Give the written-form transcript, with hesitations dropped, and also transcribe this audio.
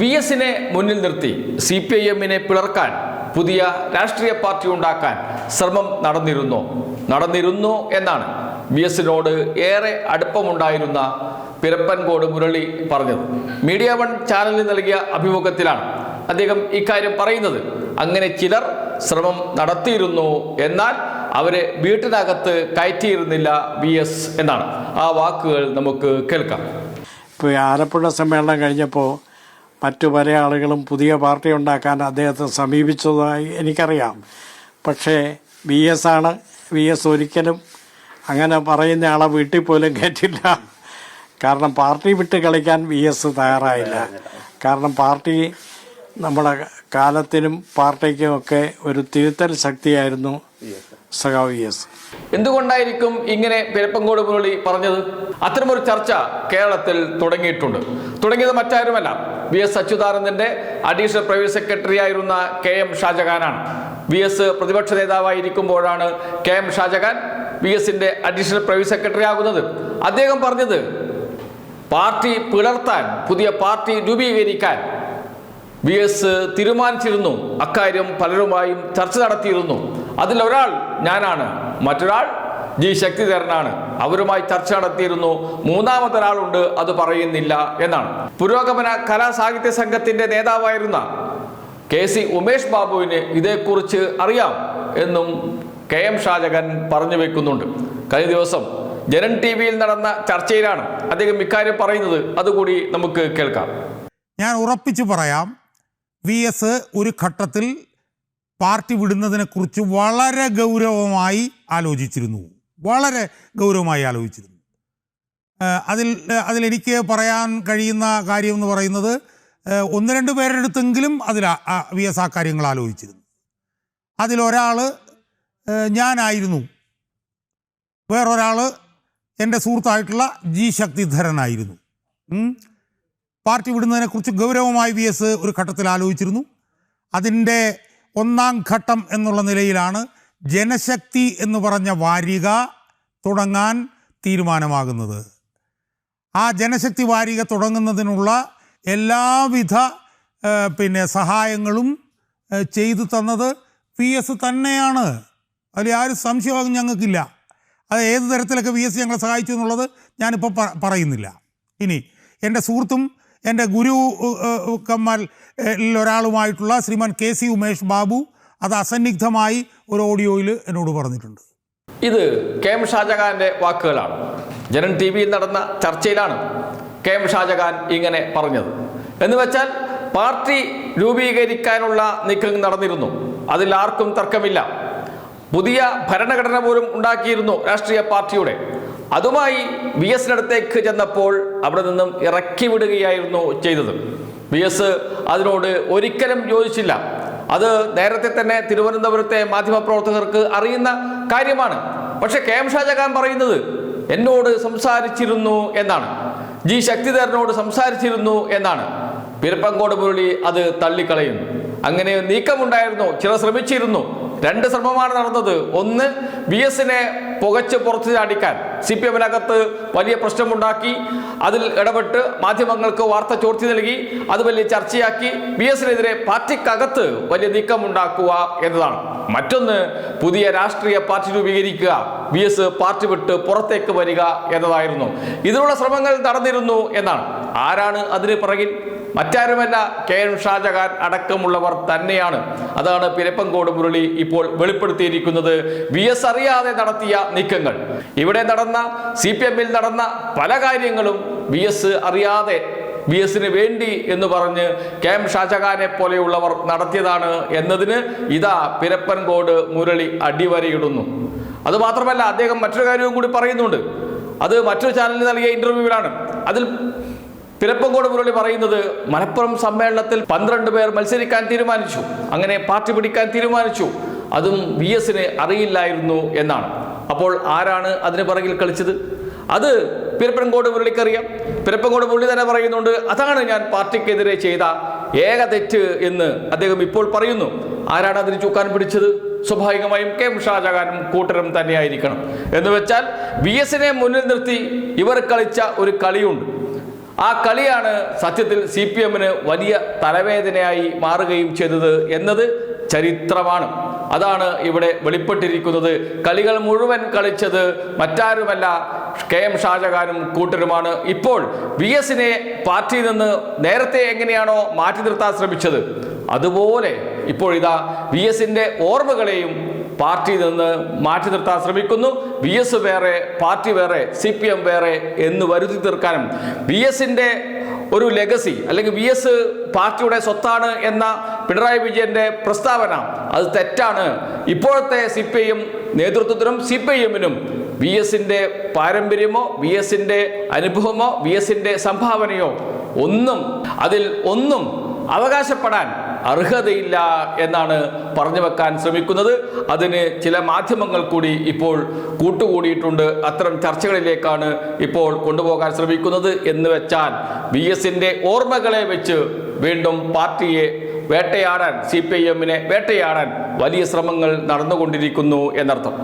V എസിനെ മുന്നിൽ നിർത്തി CPIM-നെ പിളർക്കാൻ പുതിയ രാഷ്ട്രീയ പാർട്ടി ഉണ്ടാക്കാൻ ശ്രമം നടന്നിരുന്നു എന്നാണ് വി എസിനോട് ഏറെ അടുപ്പമുണ്ടായിരുന്ന പിരപ്പൻകോട് മുരളി പറഞ്ഞത്. മീഡിയ 1 ചാനലിൽ നൽകിയ അഭിമുഖത്തിലാണ് അദ്ദേഹം ഇക്കാര്യം പറയുന്നത്. അങ്ങനെ ചിലർ ശ്രമം നടത്തിയിരുന്നു, എന്നാൽ അവരെ വീട്ടിനകത്ത് കയറ്റിയിരുന്നില്ല വി എസ് എന്നാണ്. ആ വാക്കുകൾ നമുക്ക് കേൾക്കാം. ഇപ്പോൾ ആലപ്പുഴ സമ്മേളനം കഴിഞ്ഞപ്പോൾ മറ്റു പല ആളുകളും പുതിയ പാർട്ടി ഉണ്ടാക്കാൻ അദ്ദേഹത്തെ സമീപിച്ചതായി എനിക്കറിയാം. പക്ഷേ വി എസ് ഒരിക്കലും അങ്ങനെ പറയുന്ന ആളെ വീട്ടിൽ പോലും കയറ്റില്ല. കാരണം പാർട്ടി വിട്ട് കളിക്കാൻ വി എസ് തയ്യാറായില്ല. കാരണം പാർട്ടി നമ്മുടെ കാലത്തിനും പാർട്ടിക്കുമൊക്കെ ഒരു തിരുത്തൽ ശക്തിയായിരുന്നു സഖാവ് വി എസ്. എന്തുകൊണ്ടായിരിക്കും ഇങ്ങനെ പിരപ്പൻകോട് മുരളി പറഞ്ഞത്? അത്തരമൊരു ചർച്ച കേരളത്തിൽ തുടങ്ങിയത് മറ്റാരുമല്ല, വി എസ് അച്യുതാനന്ദന്റെ അഡീഷണൽ പ്രൈവറ്റ് സെക്രട്ടറി ആയിരുന്ന KM ഷാജഹാനാണ്. വി എസ് പ്രതിപക്ഷ നേതാവായിരിക്കുമ്പോഴാണ് KM ഷാജഹാൻ വി എസിന്റെ അഡീഷണൽ പ്രൈവറ്റ് സെക്രട്ടറി ആകുന്നത്. അദ്ദേഹം പറഞ്ഞത് പാർട്ടി പിളർത്താൻ, പുതിയ പാർട്ടി രൂപീകരിക്കാൻ വി എസ് തീരുമാനിച്ചിരുന്നു. അക്കാര്യം പലരുമായും ചർച്ച നടത്തിയിരുന്നു. അതിലൊരാൾ ഞാനാണ്, മറ്റൊരാൾ G ശക്തിധരനാണ്. അവരുമായി ചർച്ച നടത്തിയിരുന്നു. മൂന്നാമതൊരാളുണ്ട്, അത് പറയുന്നില്ല എന്നാണ്. പുരോഗമന കലാസാഹിത്യ സംഘത്തിന്റെ നേതാവായിരുന്ന KC ഉമേഷ് ബാബുവിന് ഇതേക്കുറിച്ച് അറിയാം എന്നും KM ഷാജഹാൻ പറഞ്ഞു വെക്കുന്നുണ്ട്. കഴിഞ്ഞ ദിവസം ജനൻ TV-യിൽ നടന്ന ചർച്ചയിലാണ് അദ്ദേഹം ഇക്കാര്യം പറയുന്നത്. അതുകൂടി നമുക്ക് കേൾക്കാം. ഞാൻ ഉറപ്പിച്ചു പറയാം, വി എസ് ഒരു ഘട്ടത്തിൽ പാർട്ടി വിടുന്നതിനെക്കുറിച്ച് വളരെ ഗൗരവമായി ആലോചിച്ചിരുന്നു. അതിലെനിക്ക് പറയാൻ കഴിയുന്ന കാര്യം എന്ന് പറയുന്നത്, 1-2 പേരുടെ അടുത്തെങ്കിലും വി എസ് ആ കാര്യങ്ങൾ ആലോചിച്ചിരുന്നു. അതിലൊരാൾ ഞാനായിരുന്നു, വേറൊരാൾ എൻ്റെ സുഹൃത്തായിട്ടുള്ള G ശക്തിധരനായിരുന്നു. പാർട്ടി വിടുന്നതിനെക്കുറിച്ച് ഗൗരവമായി വി എസ് ഒരു ഘട്ടത്തിൽ ആലോചിച്ചിരുന്നു. അതിൻ്റെ 1-ാം ഘട്ടം എന്നുള്ള നിലയിലാണ് ജനശക്തി എന്ന് പറഞ്ഞ വാരിക തുടങ്ങാൻ തീരുമാനമാകുന്നത്. ആ ജനശക്തി വാരിക തുടങ്ങുന്നതിനുള്ള എല്ലാവിധ സഹായങ്ങളും ചെയ്തു തന്നത് വി എസ് തന്നെയാണ്. അതിൽ ആരും സംശയമാകും ഞങ്ങൾക്കില്ല. അത് ഏത് തരത്തിലൊക്കെ വി എസ് ഞങ്ങളെ സഹായിച്ചു എന്നുള്ളത് ഞാനിപ്പോൾ പറയുന്നില്ല. ഇനി എൻ്റെ സുഹൃത്തും എൻ്റെ ഗുരു ഒരാളുമായിട്ടുള്ള ശ്രീമാൻ KC ഉമേഷ് ബാബു അത് അസന്നിഗ്ധമായി ഒരു ഓഡിയോയിൽ എന്നോട് പറഞ്ഞിട്ടുണ്ട്. ഇത് KM ഷാജഹാന്റെ വാക്കുകളാണ്. ജനൻ TV-യിൽ നടന്ന ചർച്ചയിലാണ് KM ഷാജഹാൻ ഇങ്ങനെ പറഞ്ഞത്. എന്ന് വെച്ചാൽ പാർട്ടി രൂപീകരിക്കാനുള്ള നീക്കം നടന്നിരുന്നു, അതിൽ ആർക്കും തർക്കമില്ല. പുതിയ ഭരണഘടന പോലും ഉണ്ടാക്കിയിരുന്നു രാഷ്ട്രീയ പാർട്ടിയുടെ. അതുമായി വി എസിനടുത്തേക്ക് ചെന്നപ്പോൾ അവിടെ നിന്നും ഇറക്കി വിടുകയായിരുന്നു ചെയ്തത്. വി എസ് അതിനോട് ഒരിക്കലും യോജിച്ചില്ല. അത് നേരത്തെ തന്നെ തിരുവനന്തപുരത്തെ മാധ്യമപ്രവർത്തകർക്ക് അറിയുന്ന കാര്യമാണ്. പക്ഷെ KM ഷാജഹാൻ പറയുന്നത് എന്നോട് സംസാരിച്ചിരുന്നു എന്നാണ്, G ശക്തിധരനോട് സംസാരിച്ചിരുന്നു എന്നാണ്. പിരപ്പൻകോട് മുരളി അത് തള്ളിക്കളയുന്നു. അങ്ങനെ നീക്കമുണ്ടായിരുന്നു, ചിലർ ശ്രമിച്ചിരുന്നു. 2 ശ്രമമാണ് നടന്നത്. ഒന്ന്, വി എസിനെ പുകച്ച് പുറത്തു ചാടിക്കാൻ CPM-നകത്ത് വലിയ പ്രശ്നമുണ്ടാക്കി, അതിൽ ഇടപെട്ട് മാധ്യമങ്ങൾക്ക് വാർത്ത ചോർത്തി നൽകി, അത് വലിയ ചർച്ചയാക്കി വി എസിനെതിരെ പാർട്ടിക്കകത്ത് വലിയ നീക്കമുണ്ടാക്കുക എന്നതാണ്. മറ്റൊന്ന്, പുതിയ രാഷ്ട്രീയ പാർട്ടി രൂപീകരിക്കുക, വി എസ് പാർട്ടി വിട്ട് പുറത്തേക്ക് വരിക എന്നതായിരുന്നു. ഇതിനുള്ള ശ്രമങ്ങൾ നടന്നിരുന്നു എന്നാണ്. ആരാണ് അതിന് പിറകിൽ? മറ്റാരുമല്ല, KM ഷാജഹാൻ അടക്കമുള്ളവർ തന്നെയാണ്. അതാണ് പിരപ്പൻകോട് മുരളി ഇപ്പോൾ വെളിപ്പെടുത്തിയിരിക്കുന്നത്. വി എസ് അറിയാതെ നടത്തിയ നീക്കങ്ങൾ, ഇവിടെ നടന്ന CPM-ൽ നടന്ന പല കാര്യങ്ങളും വി എസ് അറിയാതെ, വി എസിന് വേണ്ടി എന്ന് പറഞ്ഞ് KM ഷാജഹാനെ പോലെയുള്ളവർ നടത്തിയതാണ് എന്നതിന് ഇതാ പിരപ്പൻകോട് മുരളി അടിവരയിടുന്നു. അതുമാത്രമല്ല, അദ്ദേഹം മറ്റൊരു കാര്യവും കൂടി പറയുന്നുണ്ട്. അത് മറ്റൊരു ചാനലിൽ നൽകിയ ഇന്റർവ്യൂവിലാണ്. അതിൽ പിരപ്പൻകോട് മുരളി പറയുന്നത്, മലപ്പുറം സമ്മേളനത്തിൽ 12 പേർ മത്സരിക്കാൻ തീരുമാനിച്ചു, അങ്ങനെ പാർട്ടി പിടിക്കാൻ തീരുമാനിച്ചു, അതും വി എസിന് അറിയില്ലായിരുന്നു എന്നാണ്. അപ്പോൾ ആരാണ് അതിന് പിറകിൽ കളിച്ചത്? അത് പിരപ്പൻകോട് മുരളിക്കറിയാം. പിരപ്പൻകോട് മുരളി തന്നെ പറയുന്നുണ്ട്, അതാണ് ഞാൻ പാർട്ടിക്കെതിരെ ചെയ്ത ഏക തെറ്റ് എന്ന് അദ്ദേഹം ഇപ്പോൾ പറയുന്നു. ആരാണ് അതിന് ചൂക്കാൻ പിടിച്ചത്? സ്വാഭാവികമായും KM ഷാജഹാനും കൂട്ടരും തന്നെയായിരിക്കണം. എന്ന് വെച്ചാൽ വി എസിനെ മുന്നിൽ നിർത്തി ഇവർ കളിച്ച ഒരു കളിയുണ്ട്. ആ കളിയാണ് സത്യത്തിൽ CPM-ന് വലിയ തലവേദനയായി മാറുകയും ചെയ്തത് എന്നത് ചരിത്രമാണ്. അതാണ് ഇവിടെ വെളിപ്പെട്ടിരിക്കുന്നത്. കളികൾ മുഴുവൻ കളിച്ചത് മറ്റാരുമല്ല, KM ഷാജഹാനും കൂട്ടരുമാണ്. ഇപ്പോൾ VS-നെ പാർട്ടിയിൽ നിന്ന് നേരത്തെ എങ്ങനെയാണോ മാറ്റി നിർത്താൻ ശ്രമിച്ചത്, അതുപോലെ ഇപ്പോൾ ഇതാ VS-ന്റെ ഓർമ്മകളെയും പാർട്ടിയിൽ നിന്ന് മാറ്റി നിർത്താൻ ശ്രമിക്കുന്നു. VS വേറെ, പാർട്ടി വേറെ, CPM വേറെ എന്ന് വരുത്തി തീർക്കാനും VS-ന്റെ ഒരു ലെഗസി അല്ലെങ്കിൽ VS പാർട്ടിയുടെ സ്വത്താണ് എന്ന പിണറായി വിജയന്റെ പ്രസ്താവന അത് തെറ്റാണ്. ഇപ്പോഴത്തെ CPIM നേതൃത്വത്തിനും CPIM-നും VS-ന്റെ പാരമ്പര്യമോ VS-ന്റെ അനുഭവമോ VS-ന്റെ സംഭാവനയോ അതിൽ ഒന്നും അവകാശപ്പെടാൻ അർഹതയില്ല എന്നാണ് പറഞ്ഞു വെക്കാൻ ശ്രമിക്കുന്നത്. അതിന് ചില മാധ്യമങ്ങൾ കൂടി ഇപ്പോൾ കൂട്ടുകൂടിയിട്ടുണ്ട്. അത്തരം ചർച്ചകളിലേക്കാണ് ഇപ്പോൾ കൊണ്ടുപോകാൻ ശ്രമിക്കുന്നത്. എന്ന് വെച്ചാൽ VS-ന്റെ ഓർമ്മകളെ വെച്ച് വീണ്ടും പാർട്ടിയെ വേട്ടയാടാൻ, CPIM-നെ വേട്ടയാടാൻ വലിയ ശ്രമങ്ങൾ നടന്നുകൊണ്ടിരിക്കുന്നു എന്നർത്ഥം.